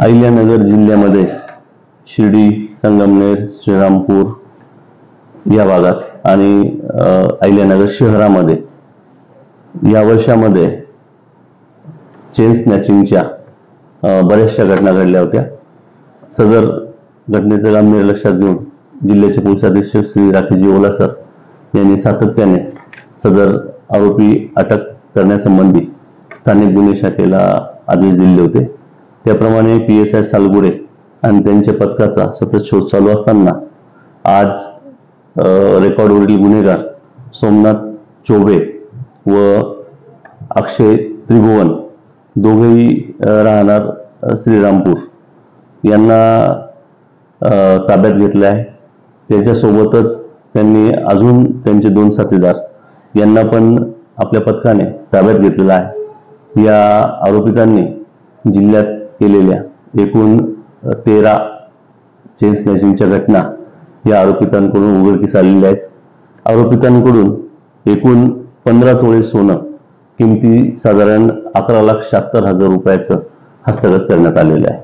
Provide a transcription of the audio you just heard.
अहिल्यानगर जिल्ह्यामध्ये शिर्डी, संगमनेर, श्रीरामपूर या भागात आणि अहिल्यानगर शहरामध्ये या वर्षामध्ये चेन स्नॅचिंगच्या बऱ्याचशा घटना घडल्या होत्या। सदर घटनेचं गांभीर्य लक्षात घेऊन जिल्ह्याचे पोलीस अधीक्षक श्री राकेशजी ओला सर यांनी सातत्याने सदर आरोपी अटक करण्यासंबंधी स्थानिक गुन्हे शाखेला आदेश दिले होते। त्याप्रमाणे PSI सालगुडे आणि त्यांच्या पथकाचा सतत शोध चालू असताना आज रेकॉर्डवरील गुन्हेगार सोमनाथ चौबे व अक्षय त्रिभुवन दोघेही राहणार श्रीरामपूर यांना ताब्यात घेतले आहे। त्याच्यासोबतच त्यांनी अजून त्यांचे 2 साथीदार यांना पण आपल्या पथकाने ताब्यात घेतलेला आहे। या आरोपितांनी जिल्ह्यात केलेल्या एकूण 13 चेन स्नॅचिंगच्या घटना या आरोपितांकडून उघडकीस आलेल्या आहेत। आरोपितांकडून एकूण 15 तोळे सोनं किमती साधारण 11,76,000 रुपयाचं हस्तगत करण्यात आलेलं आहे।